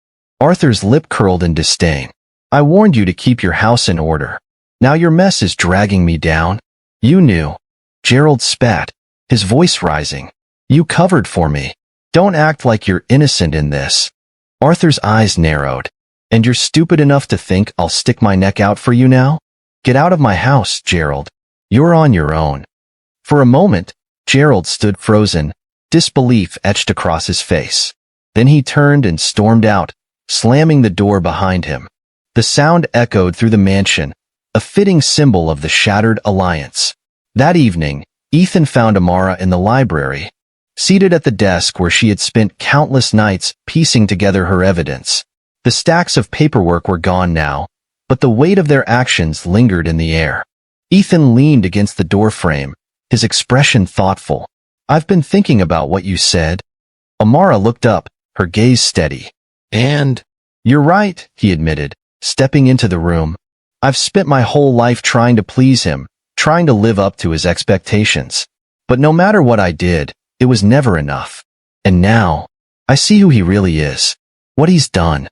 Arthur's lip curled in disdain. "I warned you to keep your house in order. Now your mess is dragging me down." "You knew." Gerald spat, his voice rising. "You covered for me. Don't act like you're innocent in this." Arthur's eyes narrowed. "And you're stupid enough to think I'll stick my neck out for you now? Get out of my house, Gerald. You're on your own." For a moment, Gerald stood frozen, disbelief etched across his face. Then he turned and stormed out, slamming the door behind him. The sound echoed through the mansion, a fitting symbol of the shattered alliance. That evening, Ethan found Amara in the library, seated at the desk where she had spent countless nights piecing together her evidence. The stacks of paperwork were gone now, but the weight of their actions lingered in the air. Ethan leaned against the doorframe, his expression thoughtful. "I've been thinking about what you said." Amara looked up, her gaze steady. "And?" "You're right," he admitted, stepping into the room. "I've spent my whole life trying to please him, trying to live up to his expectations. But no matter what I did, it was never enough. And now, I see who he really is, what he's done."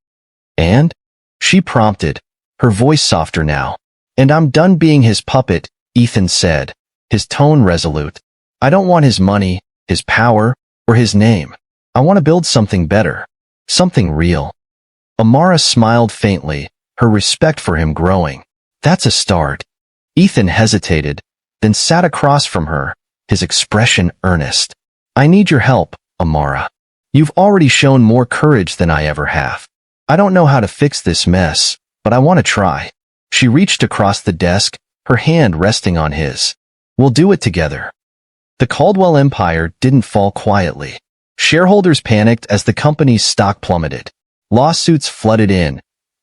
"And?" she prompted, her voice softer now. "And I'm done being his puppet," Ethan said, his tone resolute. "I don't want his money, his power, or his name. I want to build something better, something real." Amara smiled faintly, her respect for him growing. "That's a start." Ethan hesitated, then sat across from her, his expression earnest. "I need your help, Amara. You've already shown more courage than I ever have. I don't know how to fix this mess, but I want to try." She reached across the desk, her hand resting on his. "We'll do it together." The Caldwell empire didn't fall quietly. Shareholders panicked as the company's stock plummeted. Lawsuits flooded in,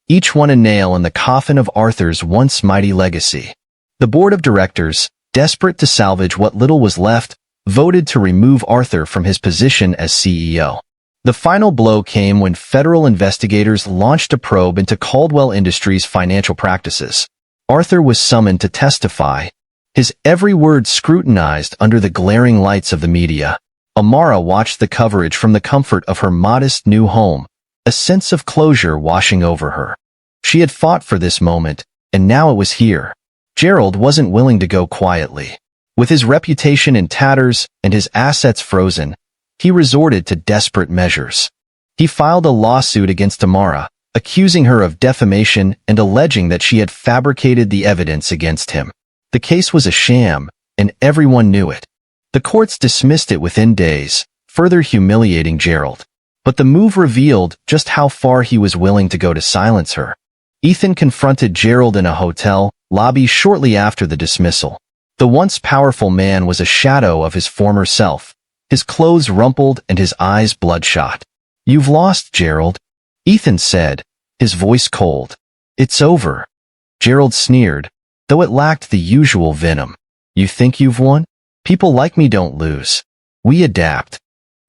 each one a nail in the coffin of Arthur's once mighty legacy. The board of directors, desperate to salvage what little was left, voted to remove Arthur from his position as CEO. The final blow came when federal investigators launched a probe into Caldwell Industries' financial practices. Arthur was summoned to testify, his every word scrutinized under the glaring lights of the media. Amara watched the coverage from the comfort of her modest new home, a sense of closure washing over her. She had fought for this moment, and now it was here. Gerald wasn't willing to go quietly. With his reputation in tatters and his assets frozen, he resorted to desperate measures. He filed a lawsuit against Amara, accusing her of defamation and alleging that she had fabricated the evidence against him. The case was a sham, and everyone knew it. The courts dismissed it within days, further humiliating Gerald. But the move revealed just how far he was willing to go to silence her. Ethan confronted Gerald in a hotel lobby shortly after the dismissal. The once powerful man was a shadow of his former self, his clothes rumpled and his eyes bloodshot. "You've lost, Gerald," Ethan said, his voice cold. "It's over." Gerald sneered, though it lacked the usual venom. "You think you've won? People like me don't lose. We adapt."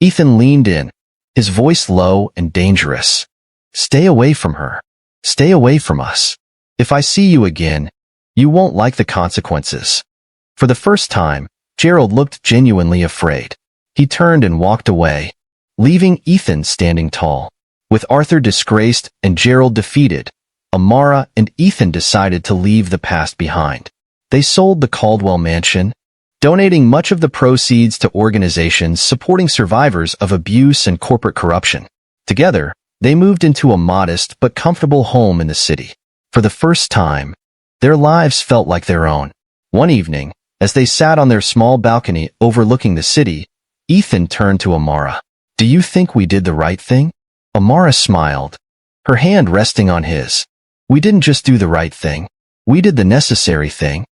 Ethan leaned in, his voice low and dangerous. "Stay away from her. Stay away from us. If I see you again, you won't like the consequences." For the first time, Gerald looked genuinely afraid. He turned and walked away, leaving Ethan standing tall. With Arthur disgraced and Gerald defeated, Amara and Ethan decided to leave the past behind. They sold the Caldwell mansion, donating much of the proceeds to organizations supporting survivors of abuse and corporate corruption. Together, they moved into a modest but comfortable home in the city. For the first time, their lives felt like their own. One evening, as they sat on their small balcony overlooking the city, Ethan turned to Amara. "Do you think we did the right thing?" Amara smiled, her hand resting on his. "We didn't just do the right thing. We did the necessary thing."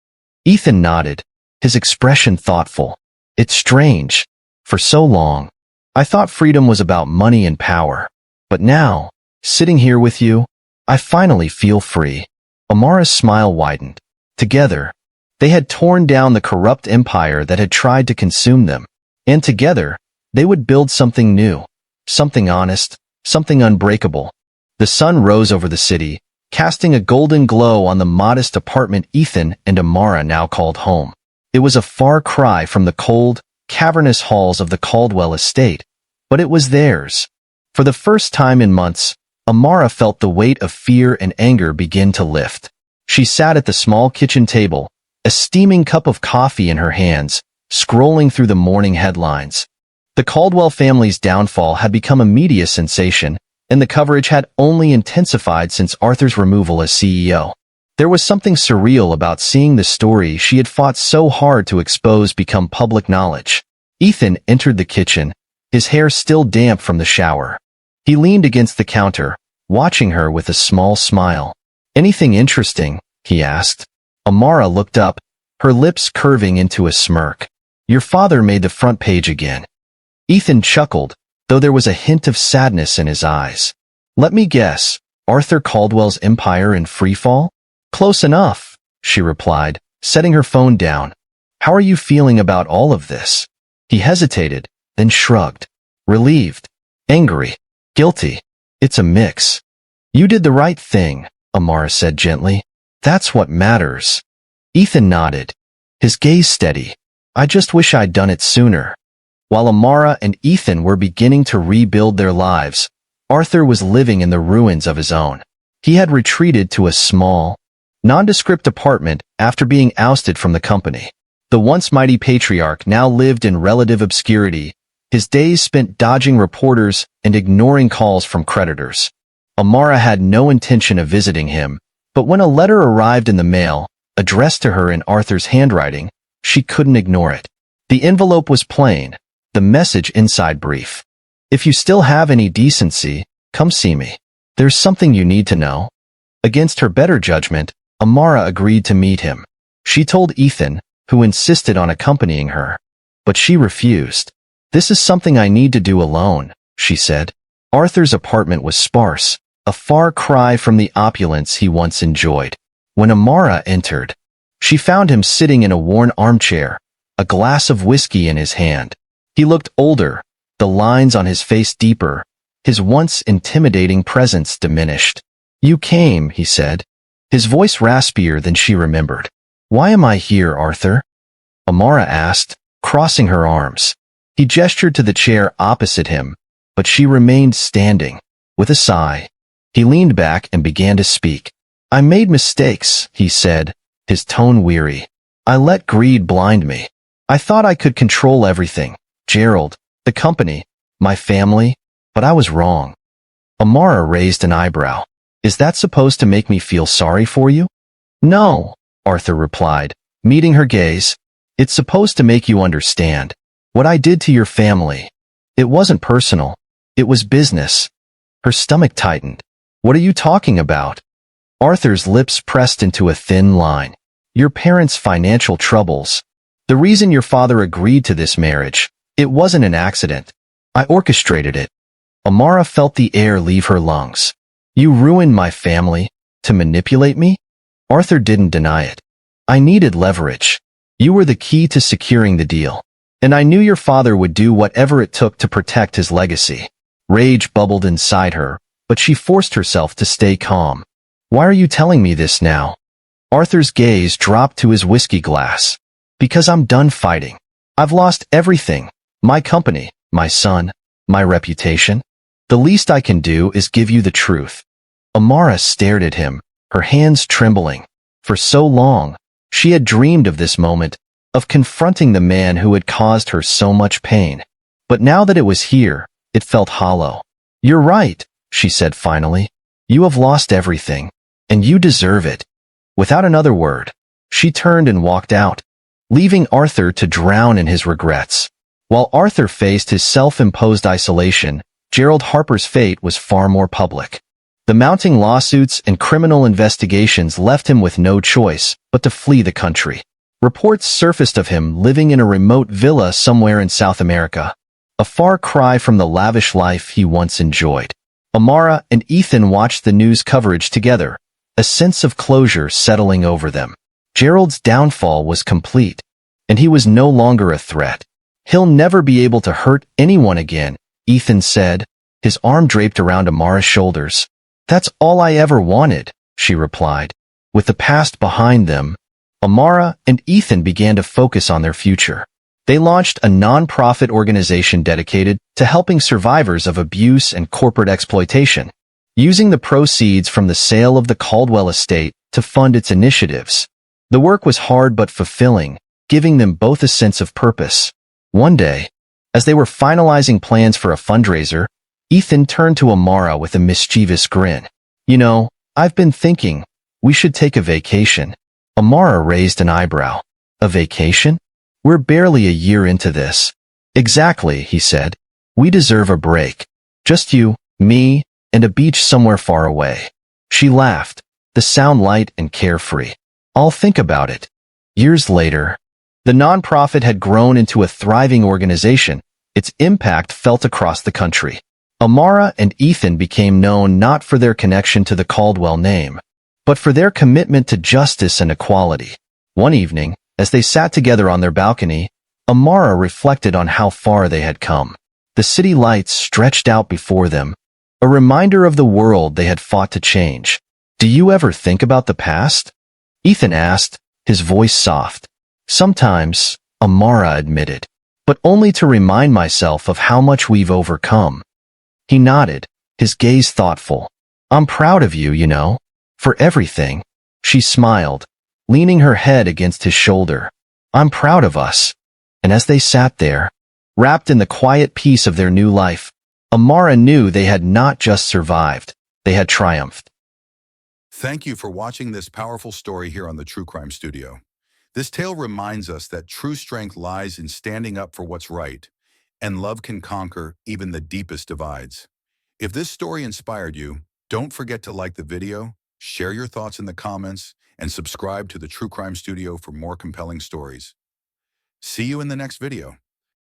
Ethan nodded, his expression thoughtful. "It's strange. For so long, I thought freedom was about money and power. But now, sitting here with you, I finally feel free." Amara's smile widened. Together, they had torn down the corrupt empire that had tried to consume them. And together, they would build something new, something honest, something unbreakable. The sun rose over the city, casting a golden glow on the modest apartment Ethan and Amara now called home. It was a far cry from the cold, cavernous halls of the Caldwell estate, but it was theirs. For the first time in months, Amara felt the weight of fear and anger begin to lift. She sat at the small kitchen table, a steaming cup of coffee in her hands, scrolling through the morning headlines. The Caldwell family's downfall had become a media sensation, and the coverage had only intensified since Arthur's removal as CEO. There was something surreal about seeing the story she had fought so hard to expose become public knowledge. Ethan entered the kitchen, his hair still damp from the shower. He leaned against the counter, watching her with a small smile. "Anything interesting?" he asked. Amara looked up, her lips curving into a smirk. "Your father made the front page again." Ethan chuckled, though there was a hint of sadness in his eyes. "Let me guess, Arthur Caldwell's empire in freefall?" "Close enough," she replied, setting her phone down. "How are you feeling about all of this?" He hesitated, then shrugged. "Relieved, angry, guilty. It's a mix." "You did the right thing," Amara said gently. "That's what matters." Ethan nodded, his gaze steady. "I just wish I'd done it sooner." While Amara and Ethan were beginning to rebuild their lives, Arthur was living in the ruins of his own. He had retreated to a small, nondescript apartment after being ousted from the company. The once mighty patriarch now lived in relative obscurity, his days spent dodging reporters and ignoring calls from creditors. Amara had no intention of visiting him, but when a letter arrived in the mail, addressed to her in Arthur's handwriting, she couldn't ignore it. The envelope was plain, the message inside brief. "If you still have any decency, come see me. There's something you need to know." Against her better judgment, Amara agreed to meet him. She told Ethan, who insisted on accompanying her. But she refused. "This is something I need to do alone," she said. Arthur's apartment was sparse, a far cry from the opulence he once enjoyed. When Amara entered, she found him sitting in a worn armchair, a glass of whiskey in his hand. He looked older, the lines on his face deeper, his once intimidating presence diminished. "You came," he said, his voice raspier than she remembered. "Why am I here, Arthur?" Amara asked, crossing her arms. He gestured to the chair opposite him, but she remained standing. With a sigh, he leaned back and began to speak. "I made mistakes," he said, his tone weary. "I let greed blind me. I thought I could control everything. Gerald, the company, my family, but I was wrong." Amara raised an eyebrow. "Is that supposed to make me feel sorry for you?" "No," Arthur replied, meeting her gaze. "It's supposed to make you understand. What I did to your family. It wasn't personal. It was business." Her stomach tightened. "What are you talking about?" Arthur's lips pressed into a thin line. "Your parents' financial troubles. The reason your father agreed to this marriage. It wasn't an accident. I orchestrated it. Amara felt the air leave her lungs. You ruined my family to manipulate me? Arthur didn't deny it. I needed leverage. You were the key to securing the deal. And I knew your father would do whatever it took to protect his legacy. Rage bubbled inside her, but she forced herself to stay calm. Why are you telling me this now? Arthur's gaze dropped to his whiskey glass. Because I'm done fighting. I've lost everything. My company, my son, my reputation. The least I can do is give you the truth. Amara stared at him, her hands trembling. For so long, she had dreamed of this moment, of confronting the man who had caused her so much pain. But now that it was here, it felt hollow. You're right, she said finally. You have lost everything, and you deserve it. Without another word, she turned and walked out, leaving Arthur to drown in his regrets. While Arthur faced his self-imposed isolation, Gerald Harper's fate was far more public. The mounting lawsuits and criminal investigations left him with no choice but to flee the country. Reports surfaced of him living in a remote villa somewhere in South America, a far cry from the lavish life he once enjoyed. Amara and Ethan watched the news coverage together, a sense of closure settling over them. Gerald's downfall was complete, and he was no longer a threat. He'll never be able to hurt anyone again, Ethan said, his arm draped around Amara's shoulders. That's all I ever wanted, she replied. With the past behind them, Amara and Ethan began to focus on their future. They launched a non-profit organization dedicated to helping survivors of abuse and corporate exploitation, using the proceeds from the sale of the Caldwell estate to fund its initiatives. The work was hard but fulfilling, giving them both a sense of purpose. One day, as they were finalizing plans for a fundraiser, Ethan turned to Amara with a mischievous grin. You know, I've been thinking, we should take a vacation. Amara raised an eyebrow. A vacation? We're barely a year into this. Exactly, he said. We deserve a break. Just you, me, and a beach somewhere far away. She laughed, the sound light and carefree. I'll think about it. Years later, the nonprofit had grown into a thriving organization, its impact felt across the country. Amara and Ethan became known not for their connection to the Caldwell name, but for their commitment to justice and equality. One evening, as they sat together on their balcony, Amara reflected on how far they had come. The city lights stretched out before them, a reminder of the world they had fought to change. Do you ever think about the past? Ethan asked, his voice soft. Sometimes, Amara admitted, but only to remind myself of how much we've overcome. He nodded, his gaze thoughtful. I'm proud of you, you know, for everything. She smiled, leaning her head against his shoulder. I'm proud of us. And as they sat there, wrapped in the quiet peace of their new life, Amara knew they had not just survived, they had triumphed. Thank you for watching this powerful story here on the True Crime Studio. This tale reminds us that true strength lies in standing up for what's right, and love can conquer even the deepest divides. If this story inspired you, don't forget to like the video, share your thoughts in the comments, and subscribe to the True Crime Studio for more compelling stories. See you in the next video.